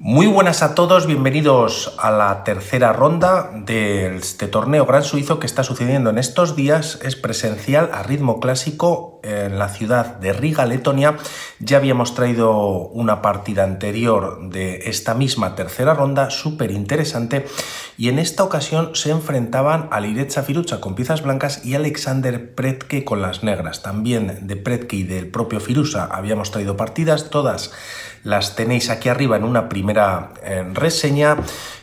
Muy buenas a todos, bienvenidos a la tercera ronda de este torneo Gran Suizo que está sucediendo en estos días. Es presencial a ritmo clásico en la ciudad de Riga, Letonia. Ya habíamos traído una partida anterior de esta misma tercera ronda, súper interesante, y en esta ocasión se enfrentaban Alireza Firuza con piezas blancas y Alexander Predke con las negras. También de Predke y del propio Firuza habíamos traído partidas, todas las tenéis aquí arriba en una primera reseña,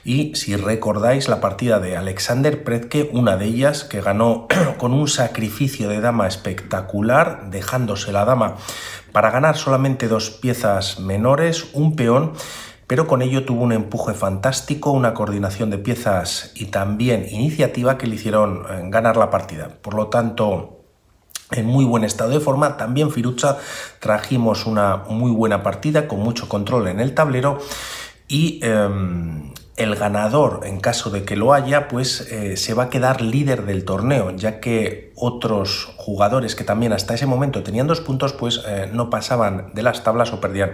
y si recordáis la partida de Alexander Predke, una de ellas que ganó con un sacrificio de dama espectacular, dejándose la dama para ganar solamente dos piezas menores, un peón, pero con ello tuvo un empuje fantástico, una coordinación de piezas y también iniciativa que le hicieron ganar la partida. Por lo tanto, en muy buen estado de forma. También Firuza trajimos una muy buena partida con mucho control en el tablero, y el ganador, en caso de que lo haya, pues se va a quedar líder del torneo, ya que otros jugadores que también hasta ese momento tenían 2 puntos, pues no pasaban de las tablas o perdían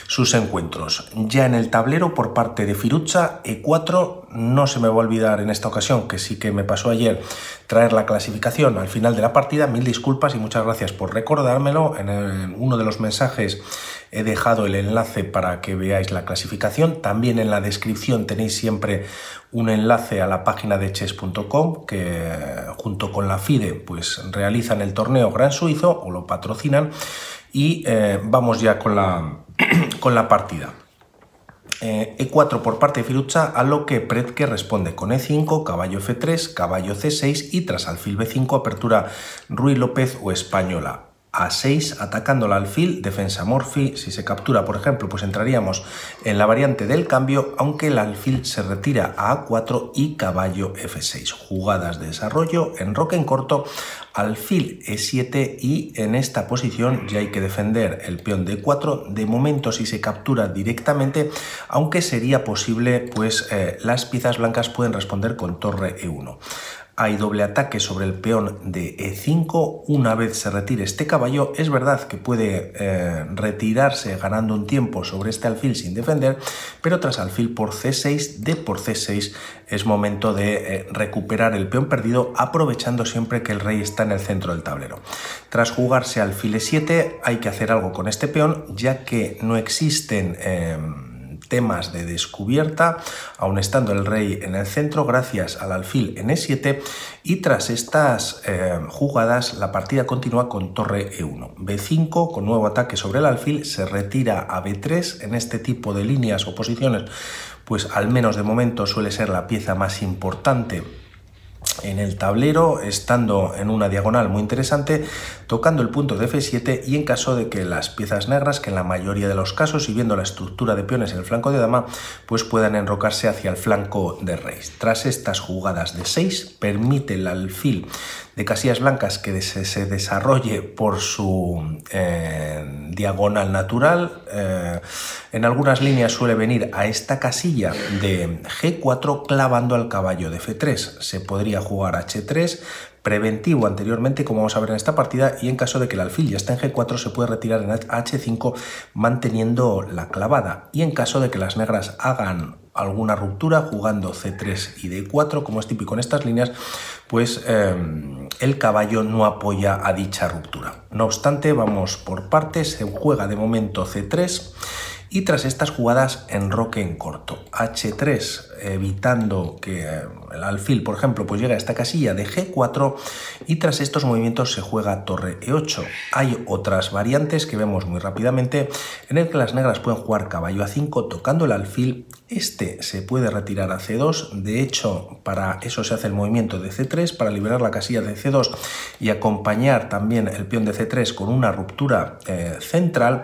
sus encuentros. Ya en el tablero, por parte de Firuza, E4, no se me va a olvidar en esta ocasión, que sí que me pasó ayer, traer la clasificación al final de la partida. Mil disculpas y muchas gracias por recordármelo. En uno de los mensajes he dejado el enlace para que veáis la clasificación. También en la descripción tenéis siempre un enlace a la página de chess.com, que junto con la FIDE pues realizan el torneo Gran Suizo o lo patrocinan. Y vamos ya con la partida. E4 por parte de Firuza, a lo que Predke responde con E5, caballo F3, caballo C6 y tras alfil B5, apertura Ruy López o española. A6, atacando el alfil, defensa Morphy. Si se captura, por ejemplo, pues entraríamos en la variante del cambio, aunque el alfil se retira a A4 y caballo F6. Jugadas de desarrollo en roque en corto, alfil E7, y en esta posición ya hay que defender el peón D4. De momento, si se captura directamente, aunque sería posible, pues las piezas blancas pueden responder con torre E1. Hay doble ataque sobre el peón de E5. Una vez se retire este caballo, es verdad que puede retirarse ganando un tiempo sobre este alfil sin defender, pero tras alfil por C6, D por C6, es momento de recuperar el peón perdido, aprovechando siempre que el rey está en el centro del tablero. Tras jugarse alfil E7, hay que hacer algo con este peón, ya que no existen temas de descubierta, aun estando el rey en el centro, gracias al alfil en E7, y tras estas jugadas la partida continúa con torre E1. B5, con nuevo ataque sobre el alfil, se retira a B3. En este tipo de líneas o posiciones, pues al menos de momento suele ser la pieza más importante en el tablero, estando en una diagonal muy interesante, tocando el punto de F7, y en caso de que las piezas negras, que en la mayoría de los casos, y viendo la estructura de peones en el flanco de dama, pues puedan enrocarse hacia el flanco de rey. Tras estas jugadas de 6, permite el alfil de casillas blancas que se desarrolle por su diagonal natural. En algunas líneas suele venir a esta casilla de G4 clavando al caballo de F3. Se podría jugar H3, preventivo anteriormente, como vamos a ver en esta partida, y en caso de que el alfil ya está en G4 se puede retirar en H5 manteniendo la clavada, y en caso de que las negras hagan alguna ruptura jugando C3 y D4, como es típico en estas líneas, pues el caballo no apoya a dicha ruptura. No obstante, vamos por partes. Se juega de momento C3, y tras estas jugadas enroque en corto. H3, evitando que el alfil, por ejemplo, pues llegue a esta casilla de G4, y tras estos movimientos se juega torre E8. Hay otras variantes que vemos muy rápidamente, en el que las negras pueden jugar caballo A5 tocando el alfil. Este se puede retirar a C2. De hecho, para eso se hace el movimiento de C3, para liberar la casilla de C2 y acompañar también el peón de C3 con una ruptura central.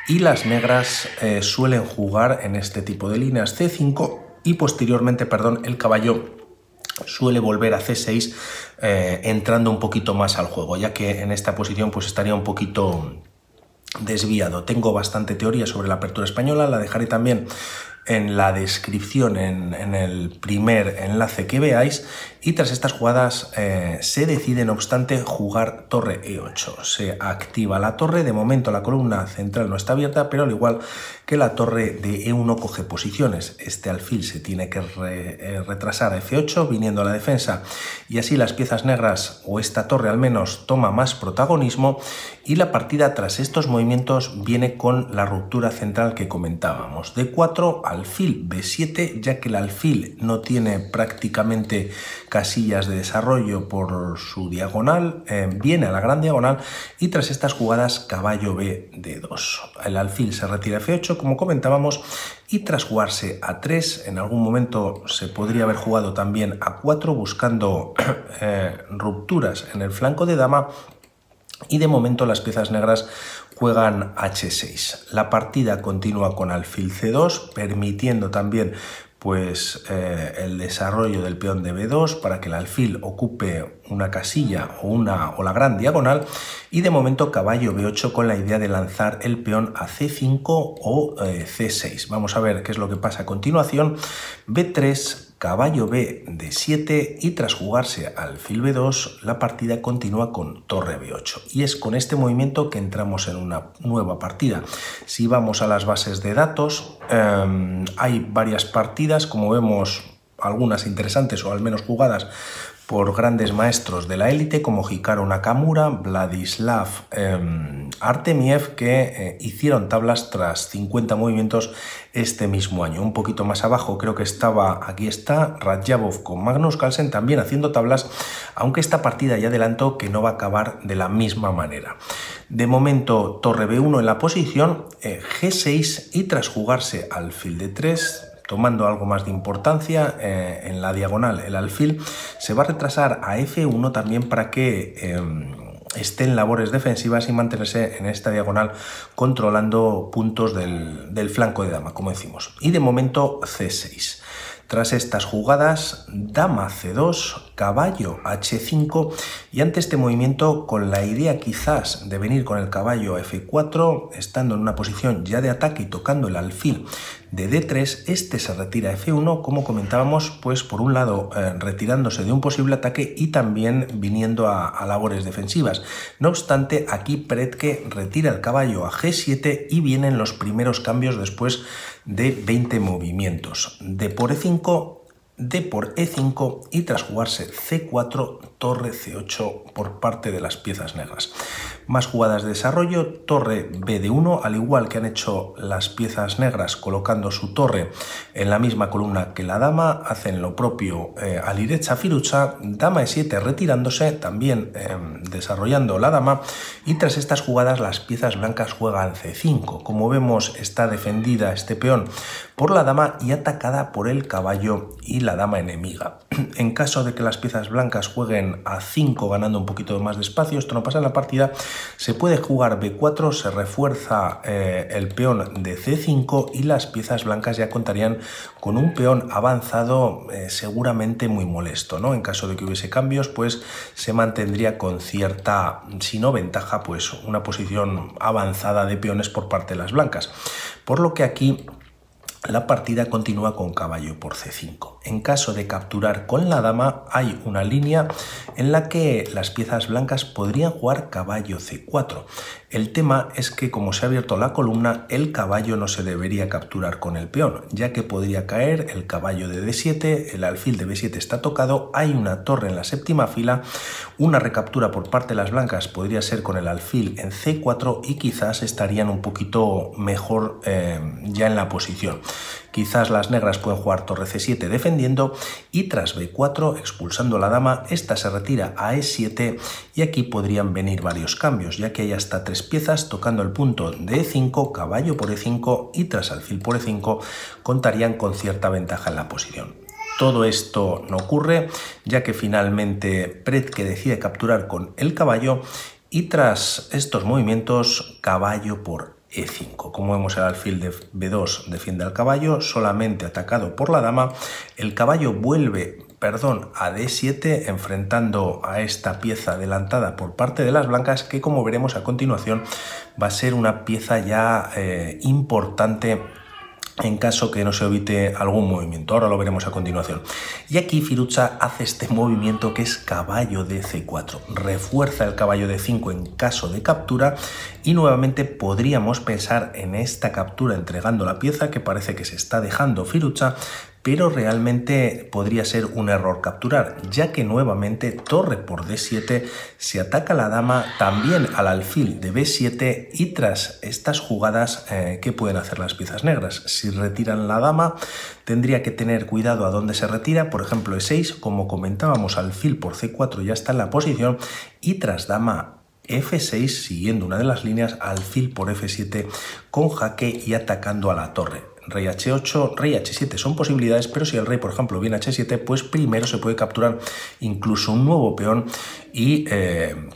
Y las negras suelen jugar en este tipo de líneas C5, y posteriormente, el caballo suele volver a C6, entrando un poquito más al juego, ya que en esta posición pues estaría un poquito desviado. Tengo bastante teoría sobre la apertura española, la dejaré también en la descripción, en el primer enlace que veáis. Y tras estas jugadas se decide, no obstante, jugar torre E8. Se activa la torre. De momento la columna central no está abierta, pero al igual que que la torre de E1 coge posiciones. Este alfil se tiene que retrasar a F8 viniendo a la defensa y así las piezas negras, o esta torre al menos, toma más protagonismo, y la partida tras estos movimientos viene con la ruptura central que comentábamos. D4, alfil B7, ya que el alfil no tiene prácticamente casillas de desarrollo por su diagonal, viene a la gran diagonal y tras estas jugadas caballo B D2. El alfil se retira a F8 como comentábamos y tras jugarse a 3, en algún momento se podría haber jugado también a 4 buscando rupturas en el flanco de dama, y de momento las piezas negras juegan H6. La partida continúa con alfil C2, permitiendo también pues el desarrollo del peón de B2 para que el alfil ocupe una casilla o la gran diagonal, y de momento caballo B8 con la idea de lanzar el peón a C5 o C6. Vamos a ver qué es lo que pasa a continuación. B3, caballo B D7 y tras jugarse alfil B2 la partida continúa con torre B8 y es con este movimiento que entramos en una nueva partida. Si vamos a las bases de datos, hay varias partidas, como vemos, algunas interesantes o al menos jugadas por grandes maestros de la élite como Hikaru Nakamura, Vladislav Artemiev, que hicieron tablas tras 50 movimientos este mismo año. Un poquito más abajo creo que estaba, aquí está, Radjabov con Magnus Carlsen también haciendo tablas, aunque esta partida ya adelanto que no va a acabar de la misma manera. De momento torre B1 en la posición, G6 y tras jugarse alfil D3, tomando algo más de importancia en la diagonal, el alfil se va a retrasar a F1 también para que esté en labores defensivas y mantenerse en esta diagonal controlando puntos del flanco de dama, como decimos. Y de momento C6. Tras estas jugadas, dama C2, caballo H5 y ante este movimiento con la idea quizás de venir con el caballo a F4, estando en una posición ya de ataque y tocando el alfil de D3, este se retira a F1, como comentábamos, pues por un lado retirándose de un posible ataque y también viniendo a labores defensivas. No obstante, aquí Predke retira el caballo a G7 y vienen los primeros cambios después de 20 movimientos. D por E5, D por E5 y tras jugarse C4, torre C8 por parte de las piezas negras. Más jugadas de desarrollo, torre B de 1, al igual que han hecho las piezas negras colocando su torre en la misma columna que la dama, hacen lo propio Alirecha Firucha, dama E7 retirándose, también desarrollando la dama, y tras estas jugadas las piezas blancas juegan C5. Como vemos, está defendida este peón por la dama y atacada por el caballo y la dama enemiga. En caso de que las piezas blancas jueguen a 5 ganando un poquito más de espacio, esto no pasa en la partida, se puede jugar B4, se refuerza el peón de C5 y las piezas blancas ya contarían con un peón avanzado seguramente muy molesto, ¿no? En caso de que hubiese cambios, pues se mantendría con cierta, si no ventaja, pues una posición avanzada de peones por parte de las blancas. Por lo que aquí la partida continúa con caballo por C5. En caso de capturar con la dama, hay una línea en la que las piezas blancas podrían jugar caballo C4. El tema es que, como se ha abierto la columna, el caballo no se debería capturar con el peón, ya que podría caer el caballo de D7, el alfil de B7 está tocado, hay una torre en la séptima fila, una recaptura por parte de las blancas podría ser con el alfil en C4 y quizás estarían un poquito mejor ya en la posición. Quizás las negras pueden jugar torre C7 defendiendo y tras B4 expulsando a la dama, esta se retira a E7 y aquí podrían venir varios cambios, ya que hay hasta 3 piezas tocando el punto de E5, caballo por E5 y tras alfil por E5 contarían con cierta ventaja en la posición. Todo esto no ocurre, ya que finalmente Predke decide capturar con el caballo y tras estos movimientos caballo por E5. Como vemos, el alfil de B2 defiende al caballo, solamente atacado por la dama. El caballo vuelve, a D7, enfrentando a esta pieza adelantada por parte de las blancas, que como veremos a continuación va a ser una pieza ya importante en caso que no se evite algún movimiento. Ahora lo veremos a continuación. Y aquí Firuza hace este movimiento que es caballo de C4. Refuerza el caballo de 5 en caso de captura y nuevamente podríamos pensar en esta captura entregando la pieza que parece que se está dejando Firuza, pero realmente podría ser un error capturar, ya que nuevamente torre por D7 se ataca la dama, también al alfil de B7 y tras estas jugadas, ¿qué pueden hacer las piezas negras? Si retiran la dama, tendría que tener cuidado a dónde se retira, por ejemplo E6, como comentábamos, alfil por C4 ya está en la posición y tras dama F6, siguiendo una de las líneas, alfil por F7 con jaque y atacando a la torre. Rey H8, rey H7 son posibilidades, pero si el rey, por ejemplo, viene a H7, pues primero se puede capturar incluso un nuevo peón y,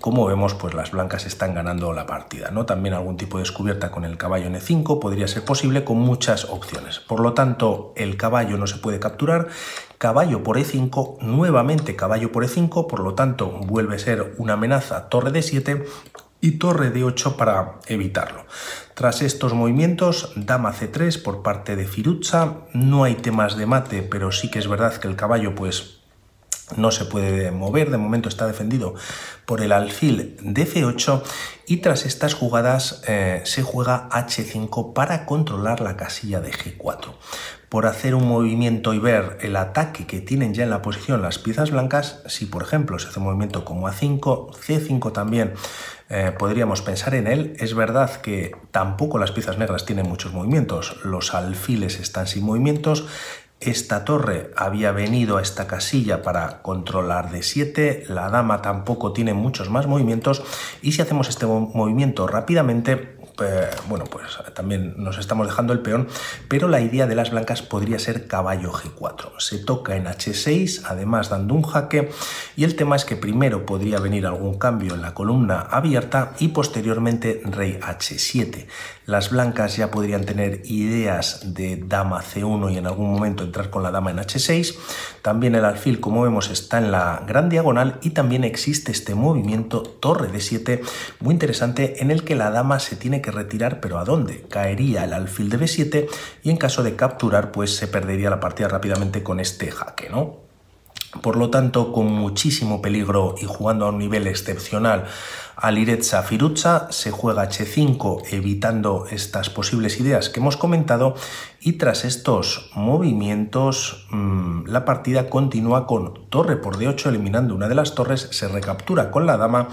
como vemos, pues las blancas están ganando la partida, ¿no? También algún tipo de descubierta con el caballo N5 podría ser posible con muchas opciones. Por lo tanto, el caballo no se puede capturar. Caballo por E5, nuevamente caballo por E5, por lo tanto vuelve a ser una amenaza torre D7 y torre D8 para evitarlo. Tras estos movimientos, dama C3 por parte de Firuza, no hay temas de mate, pero sí que es verdad que el caballo pues no se puede mover, de momento está defendido por el alfil de F8 y tras estas jugadas se juega H5 para controlar la casilla de G4. Por hacer un movimiento y ver el ataque que tienen ya en la posición las piezas blancas, si por ejemplo se hace un movimiento como A5, C5 también podríamos pensar en él. Es verdad que tampoco las piezas negras tienen muchos movimientos, los alfiles están sin movimientos. Esta torre había venido a esta casilla para controlar D7, la dama tampoco tiene muchos más movimientos y si hacemos este movimiento rápidamente, bueno, pues también nos estamos dejando el peón, pero la idea de las blancas podría ser caballo G4. Se toca en H6, además dando un jaque, y el tema es que primero podría venir algún cambio en la columna abierta y posteriormente rey H7. Las blancas ya podrían tener ideas de dama C1 y en algún momento entrar con la dama en H6. También el alfil, como vemos, está en la gran diagonal y también existe este movimiento torre D7 muy interesante en el que la dama se tiene que retirar, pero ¿a dónde? Caería el alfil de B7 y en caso de capturar pues se perdería la partida rápidamente con este jaque, ¿no? Por lo tanto, con muchísimo peligro y jugando a un nivel excepcional Alireza Firuza, se juega H5 evitando estas posibles ideas que hemos comentado y tras estos movimientos la partida continúa con torre por D8 eliminando una de las torres, se recaptura con la dama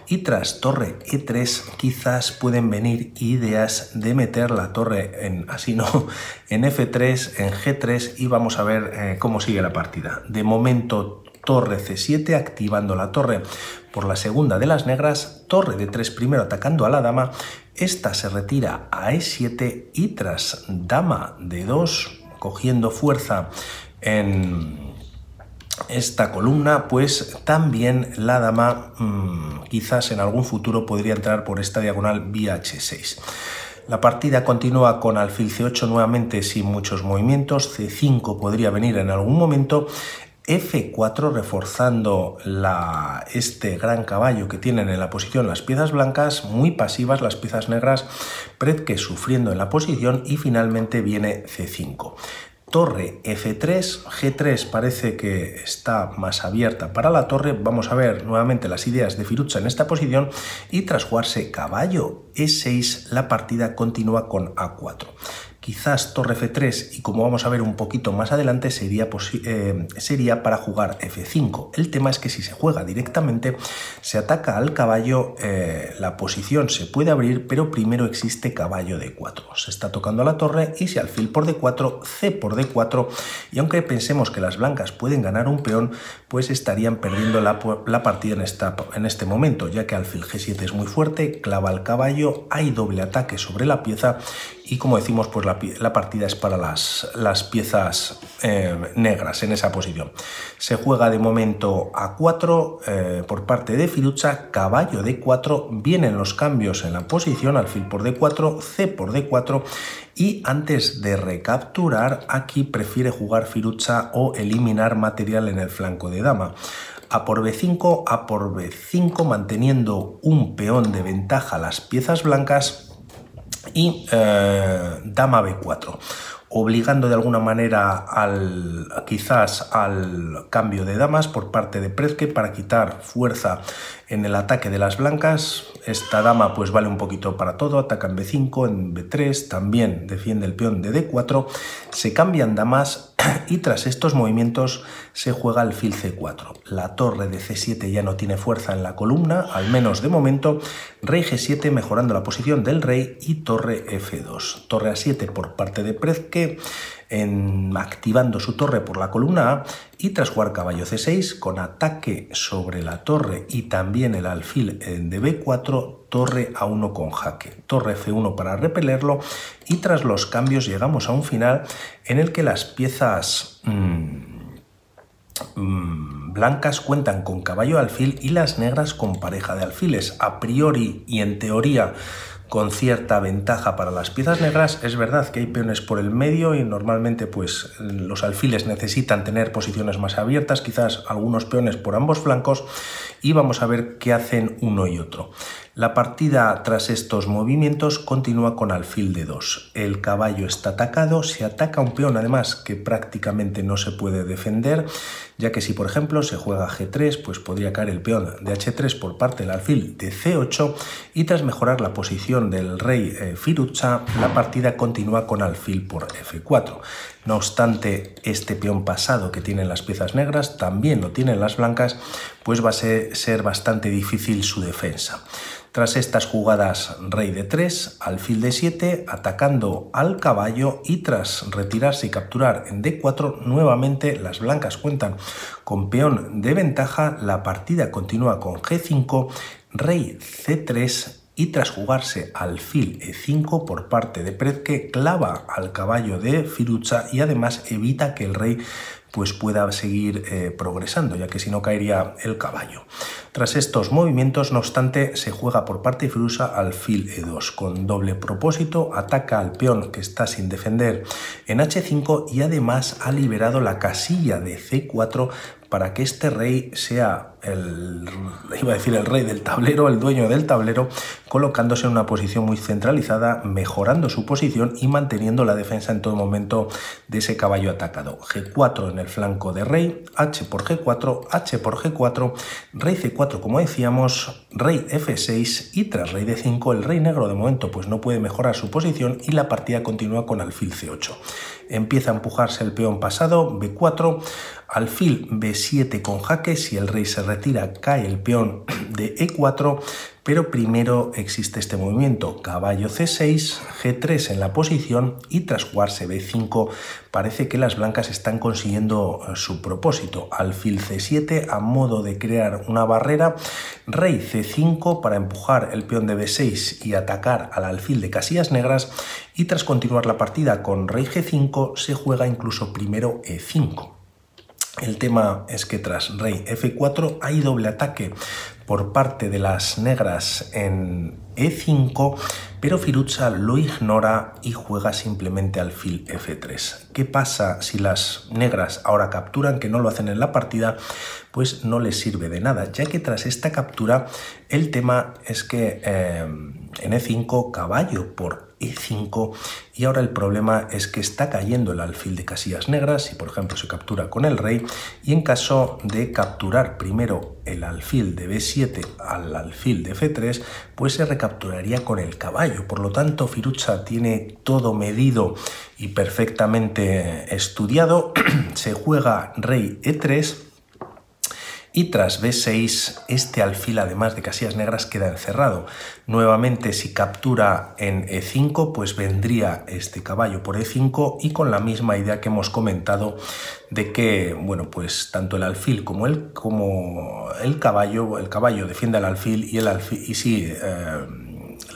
y tras torre E3 quizás pueden venir ideas de meter la torre en, así no, en F3, en G3 y vamos a ver cómo sigue la partida. De momento torre C7 activando la torre por la segunda de las negras, torre D3 primero atacando a la dama, esta se retira a E7 y tras dama D2 cogiendo fuerza en esta columna, pues también la dama quizás en algún futuro podría entrar por esta diagonal vía H6. La partida continúa con alfil C8 nuevamente sin muchos movimientos, C5 podría venir en algún momento, F4 reforzando este gran caballo que tienen en la posición las piezas blancas, muy pasivas las piezas negras, Predke sufriendo en la posición y finalmente viene C5. Torre F3, G3 parece que está más abierta para la torre, vamos a ver nuevamente las ideas de Firuza en esta posición y tras jugarse caballo E6 la partida continúa con A4. Quizás torre F3 y como vamos a ver un poquito más adelante sería para jugar F5. El tema es que si se juega directamente se ataca al caballo, la posición se puede abrir pero primero existe caballo D4. Se está tocando a la torre y si alfil por D4, C por D4 y aunque pensemos que las blancas pueden ganar un peón pues estarían perdiendo la partida en este momento ya que alfil G7 es muy fuerte, clava el caballo, hay doble ataque sobre la pieza y como decimos pues la partida es para las piezas negras en esa posición. Se juega de momento A4 por parte de Firuza, caballo D4, vienen los cambios en la posición, alfil por D4, C por D4 y antes de recapturar aquí prefiere jugar Firuza o eliminar material en el flanco de dama. A por B5, A por B5 manteniendo un peón de ventaja a las piezas blancas y dama B4. obligando de alguna manera quizás al cambio de damas por parte de Prezke para quitar fuerza en el ataque de las blancas. Esta dama pues vale un poquito para todo, ataca en B5, en B3, también defiende el peón de D4, se cambian damas y tras estos movimientos se juega alfil C4. La torre de C7 ya no tiene fuerza en la columna, al menos de momento. Rey G7 mejorando la posición del rey y torre F2. Torre A7 por parte de Prezke, activando su torre por la columna A, y tras jugar caballo C6 con ataque sobre la torre y también el alfil de B4, torre A1 con jaque, torre F1 para repelerlo, y tras los cambios llegamos a un final en el que las piezas blancas cuentan con caballo alfil y las negras con pareja de alfiles. A priori y en teoría con cierta ventaja para las piezas negras. Es verdad que hay peones por el medio y normalmente pues los alfiles necesitan tener posiciones más abiertas, quizás algunos peones por ambos flancos, y vamos a ver qué hacen uno y otro. La partida tras estos movimientos continúa con alfil de 2. El caballo está atacado, se ataca un peón además que prácticamente no se puede defender, ya que si por ejemplo se juega G3, pues podría caer el peón de H3 por parte del alfil de C8, y tras mejorar la posición del rey Firuza, la partida continúa con alfil por F4. No obstante, este peón pasado que tienen las piezas negras también lo tienen las blancas, pues va a ser bastante difícil su defensa. Tras estas jugadas, rey de 3, alfil de 7, atacando al caballo, y tras retirarse y capturar en D4, nuevamente las blancas cuentan con peón de ventaja. La partida continúa con G5, rey C3, y tras jugarse alfil E5 por parte de Prezke, clava al caballo de Firuza y además evita que el rey pues pueda seguir progresando, ya que si no caería el caballo. Tras estos movimientos, no obstante, se juega por parte de Firuza alfil E2 con doble propósito, ataca al peón que está sin defender en H5 y además ha liberado la casilla de C4 para que este rey sea el rey del tablero, el dueño del tablero, colocándose en una posición muy centralizada, mejorando su posición y manteniendo la defensa en todo momento de ese caballo atacado. G4 en el flanco de rey, H por G4, H por G4, rey C4 como decíamos, rey F6 y tras rey D5 el rey negro de momento pues no puede mejorar su posición y la partida continúa con alfil C8. Empieza a empujarse el peón pasado, B4, alfil B7 con jaque. Si el rey se retira, cae el peón de E4, pero primero existe este movimiento, caballo C6, G3 en la posición, y tras jugarse B5 parece que las blancas están consiguiendo su propósito. Alfil C7 a modo de crear una barrera, rey C5 para empujar el peón de B6 y atacar al alfil de casillas negras, y tras continuar la partida con rey G5 se juega incluso primero E5. El tema es que tras rey F4 hay doble ataque por parte de las negras en E5, pero Firuza lo ignora y juega simplemente alfil F3. ¿Qué pasa si las negras ahora capturan, que no lo hacen en la partida? Pues no les sirve de nada, ya que tras esta captura el tema es que en E5 caballo por E5, y ahora el problema es que está cayendo el alfil de casillas negras si por ejemplo se captura con el rey, y en caso de capturar primero el alfil de B7 al alfil de F3 pues se recapturaría con el caballo. Por lo tanto Firuza tiene todo medido y perfectamente estudiado. Se juega rey E3 y tras B6 este alfil además de casillas negras queda encerrado. Nuevamente si captura en E5 pues vendría este caballo por E5, y con la misma idea que hemos comentado de que bueno pues tanto el alfil como el caballo defiende al alfil, y si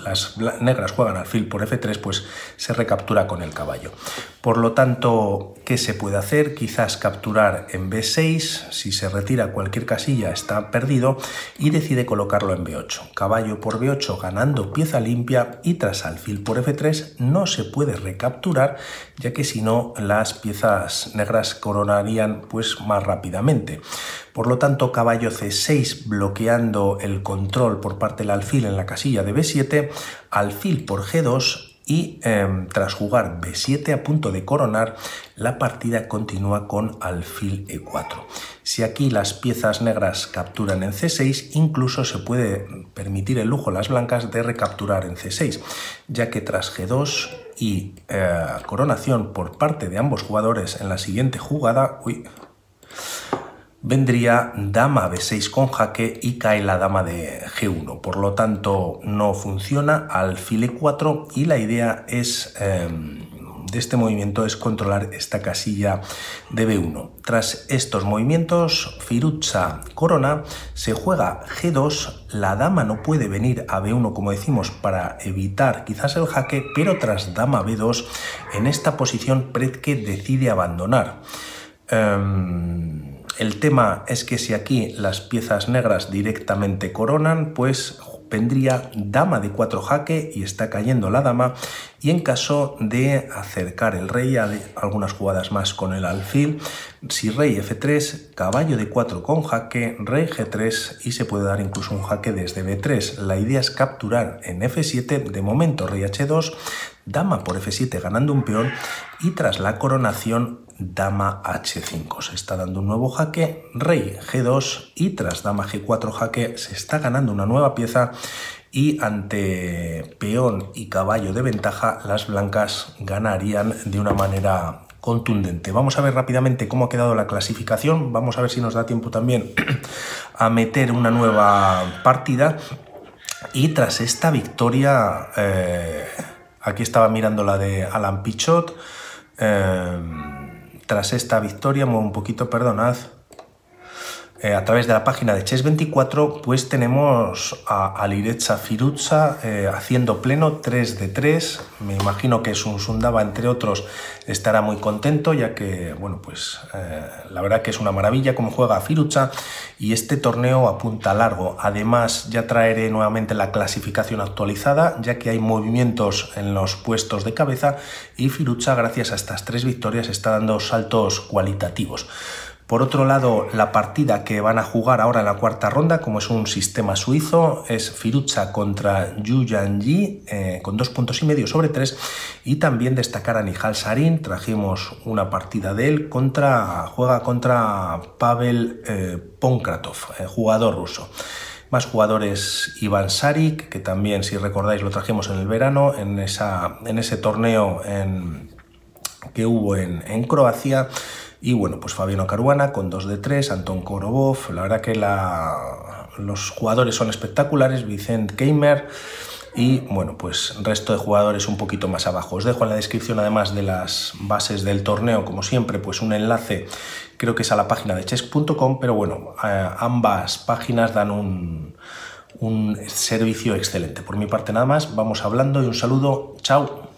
las negras juegan alfil por F3 pues se recaptura con el caballo. Por lo tanto, ¿qué se puede hacer? Quizás capturar en B6, si se retira cualquier casilla está perdido, y decide colocarlo en B8. Caballo por B8 ganando pieza limpia, y tras alfil por F3 no se puede recapturar, ya que si no las piezas negras coronarían pues más rápidamente. Por lo tanto, caballo C6 bloqueando el control por parte del alfil en la casilla de B7, alfil por G2, y tras jugar b7 a punto de coronar, la partida continúa con alfil e4. Si aquí las piezas negras capturan en c6, incluso se puede permitir el lujo a las blancas de recapturar en c6, ya que tras g2 y coronación por parte de ambos jugadores en la siguiente jugada, vendría dama b6 con jaque y cae la dama de g1. Por lo tanto, no funciona alfil e4 y la idea es de este movimiento es controlar esta casilla de b1. Tras estos movimientos, Firuza corona, se juega g2, la dama no puede venir a b1 como decimos para evitar quizás el jaque, pero tras dama b2, en esta posición Predke decide abandonar. El tema es que si aquí las piezas negras directamente coronan, pues vendría dama de 4 jaque y está cayendo la dama, y en caso de acercar el rey a algunas jugadas más con el alfil, si rey f3, caballo de 4 con jaque, rey g3 y se puede dar incluso un jaque desde b3. La idea es capturar en f7, de momento rey h2, dama por f7 ganando un peón y tras la coronación dama h5. Se está dando un nuevo jaque, rey g2 y tras dama g4 jaque se está ganando una nueva pieza y ante peón y caballo de ventaja las blancas ganarían de una manera contundente. Vamos a ver rápidamente cómo ha quedado la clasificación, vamos a ver si nos da tiempo también a meter una nueva partida y tras esta victoria, aquí estaba mirando la de Alan Pichot, tras esta victoria, muevo un poquito, perdonad, a través de la página de Chess24, pues tenemos a Alireza Firuza haciendo pleno 3 de 3. Me imagino que Sundaba, entre otros, estará muy contento, ya que, bueno, pues la verdad que es una maravilla cómo juega Firuza y este torneo apunta largo. Además, ya traeré nuevamente la clasificación actualizada, ya que hay movimientos en los puestos de cabeza y Firuza, gracias a estas 3 victorias, está dando saltos cualitativos. Por otro lado, la partida que van a jugar ahora en la cuarta ronda, como es un sistema suizo, es Firuza contra Yu Yanji con 2,5 puntos sobre 3, y también destacar a Nihal Sarin, trajimos una partida de él, juega contra Pavel Pankratov, jugador ruso. Más jugadores, Ivan Sarik, que también, si recordáis, lo trajimos en el verano, en ese torneo que hubo en Croacia. Y bueno, pues Fabiano Caruana con 2 de 3, Anton Korobov, la verdad que los jugadores son espectaculares, Vicent Keimer y bueno, pues resto de jugadores un poquito más abajo. Os dejo en la descripción, además de las bases del torneo, como siempre, pues un enlace, creo que es a la página de chess.com, pero bueno, ambas páginas dan un servicio excelente. Por mi parte nada más, vamos hablando y un saludo, chao.